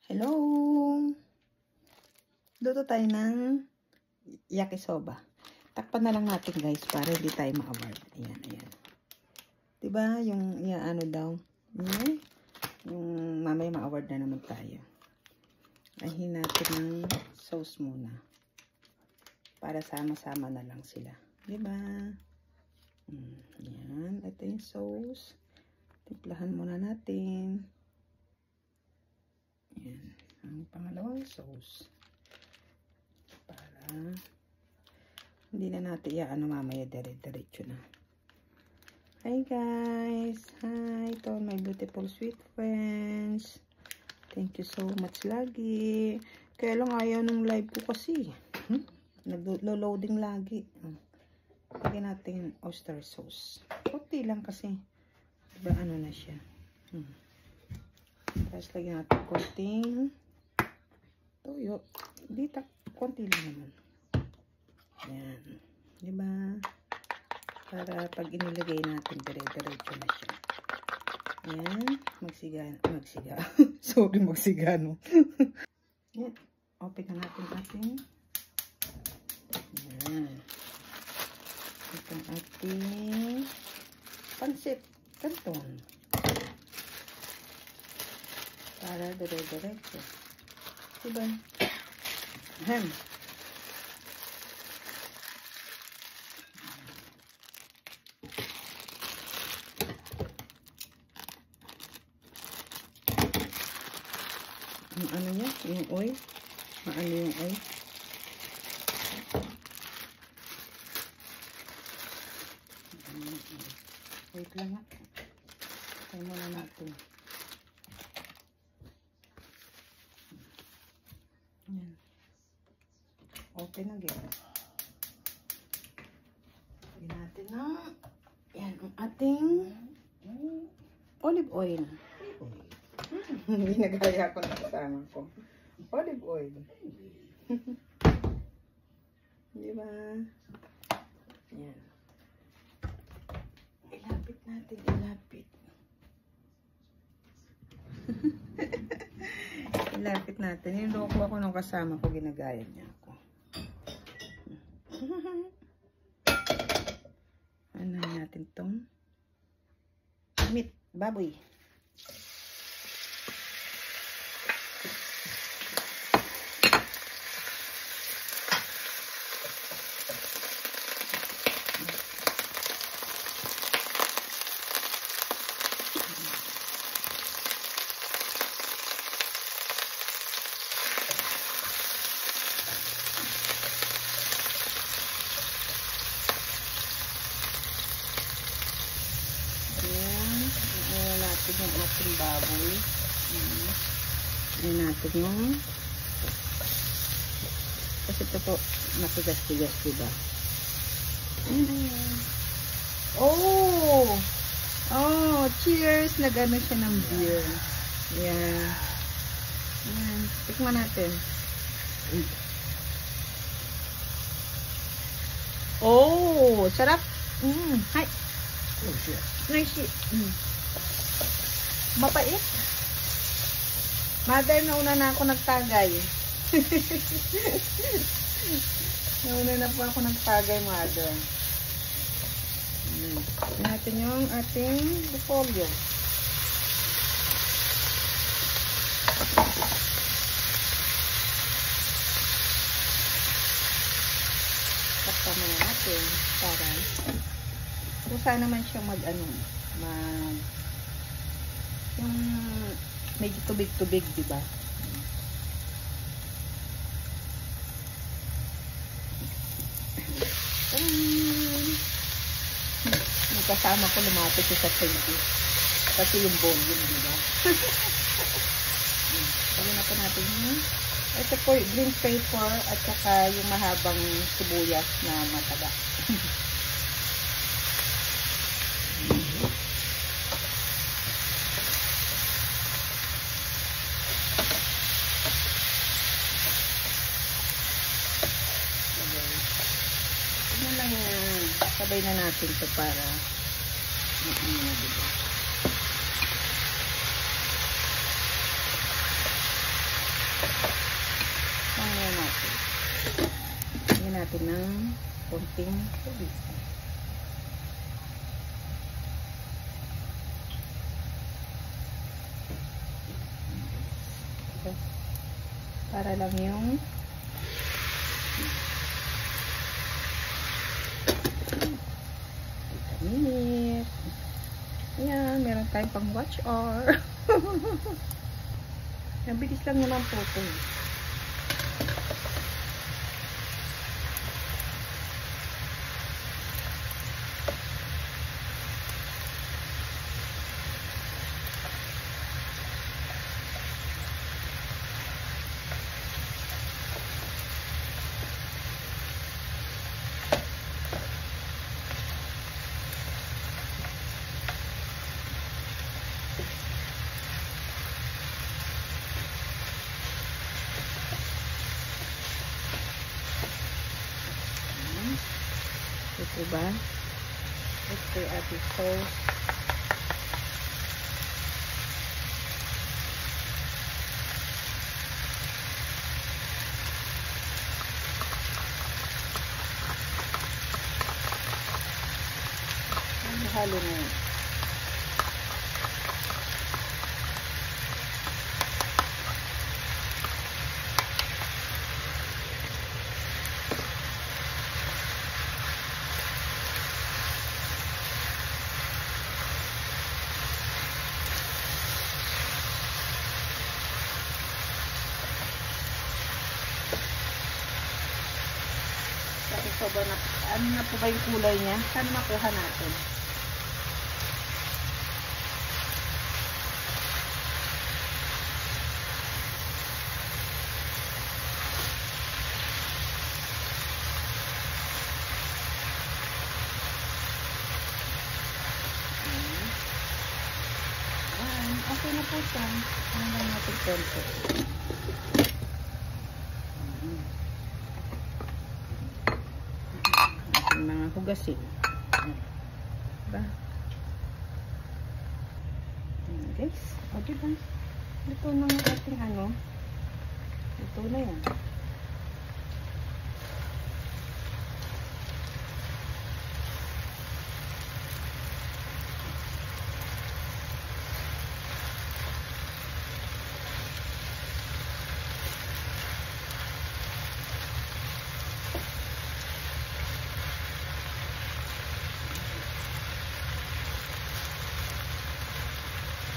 Hello! Luto tayo ng yakisoba. Takpan na lang natin guys para hindi tayo ma-award. Ayan, ayan. Diba? Yung ano daw. Yung mamaya ma-award na naman tayo. Ahin natin ng sauce muna. Para sama-sama na lang sila. Diba? Ayan. Ito yung sauce. Timplahan muna natin. Ayan. Ang pangalawang sauce. Para hindi na natin iaano mamaya dire-diretso na. Hi guys! Hi! Ito my beautiful sweet friends. Thank you so much lagi. Kaya lang ayaw ng live ko kasi. Naglo-loading lagi. Lagyan natin oyster sauce. Kunti lang kasi. Diba ano na siya. Tapos lagyan natin konting toyo. Dito, konti lang naman. Ayan. Diba? Para pag inilagay natin, dire-diretso na siya. Ayan. Magsiga. Sorry, magsigano. Ayan. Open na natin ating. Ayan. Ito ang ating pansit canton. Para dire-diretso. Diba? Ahem. Yung ano niya? Yung oil? Maano yung oil? Wait lang ha. Try muna natin. Ayan. Open again. Lagyan natin na. Ayan ang ating olive oil. Ginagaya ko na kasama ko. Olive oil. Diba? Ayan. Ilapit natin. Ilapit. Ilapit natin. Yung loko ako ng kasama ko, ginagaya niya ako. Ano natin tong meat, baboy. Yung ating baboy. Ayan natin yung kasi ito po matigas-tigas, diba? Ayan. Oh, cheers! Nag-ano siya ng beer. Ayan. Ayan. Tikman natin. Oh, sarap. Hi. Nice. Mapait. Mother, nauna na ako nagtagay. Nauna na po ako nagtagay, mother. Natin yung ating repolyo. Takpan na natin para kung saan naman siyang yung medyo tubig-tubig, diba? Yung kasama ko lumapit sa 20. Kasi yung volume, diba? Pagin na po natin yun. Ito po, green pepper at saka yung mahabang sibuyas na mataba. Sabay na natin ito para diba? Pangalan natin. Lagyan natin ng konting tubig. Para lang yung minute. Ayan, meron tayong pang watch hour. Nabilis lang naman po ito. Ito ba? Ito yung ating sauce. Halo na yun. Ito ba na, ano na po ba yung kulay niya? Saan makuha natin? Okay na po siya. Ano lang natin konti. Ating mga hugasin. Diba? Ayan guys. O diba? Luto na ng ating ano. Luto na yan.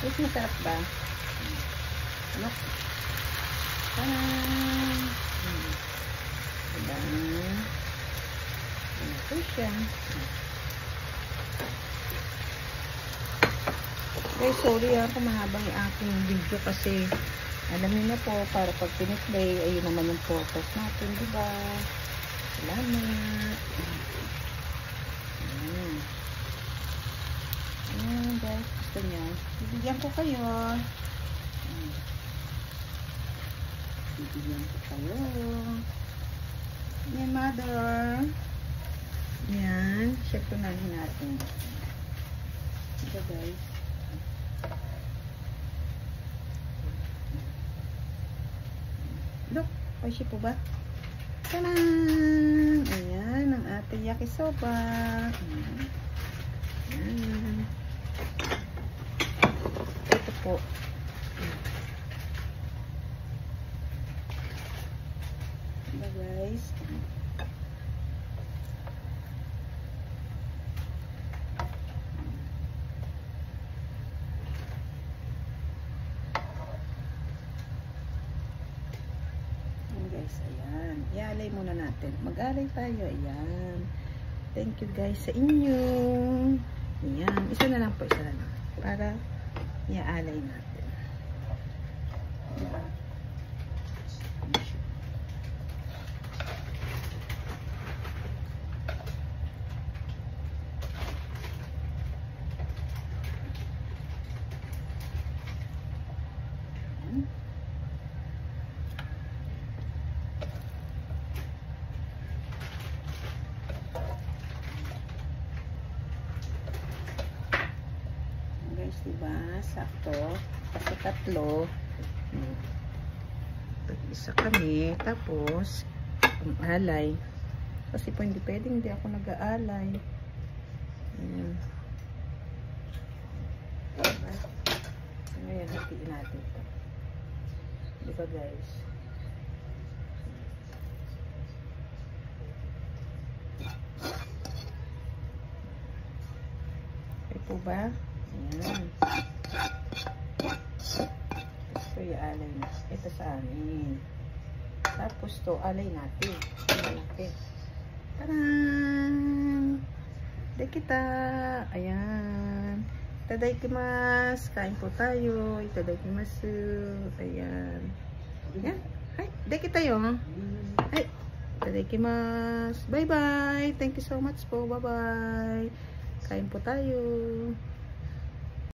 Mas masarap ba? Ano? Diba? Ano po siya? Guys, sorry kung mahabang yung aking video kasi alam niyo na po, para pag piniplay, ayun naman yung purpose natin, diba? Salamat. Ayan guys, gusto nyo. Bibigyan ko kayo. Bibigyan ko kayo. Ayan, mother. Ayan. Check ko na natin. Ito guys. Look. Oishi po ba? Tanan! Ayan, ang ating yakisoba. Ayan. Ito po. Diba guys? Guys, ayan. Ialay muna natin. Mag-alay tayo. Ayan. Thank you guys sa inyo. Ayan. Isa na lang po. Isa na lang. Para iaalay natin. Diba? Diba? Sakto. Kasi tatlo. Isa kami. Tapos, ang alay. Kasi po hindi pwedeng hindi ako nag-aalay. Ayan. Ngayon, hatiin natin ito. Diba guys? Okay po ba? Ayan. Ito yung alay na. Ito sa amin. Tapos to, alay natin. Malaki. Tarang! Dekita! Ayan. Itadaikimasu. Kain po tayo. Itadaikimasu. Ayan. Ayan. Hai. Dekita yun. Hai. Itadaikimasu. Bye-bye. Thank you so much po. Bye-bye. Kain po tayo.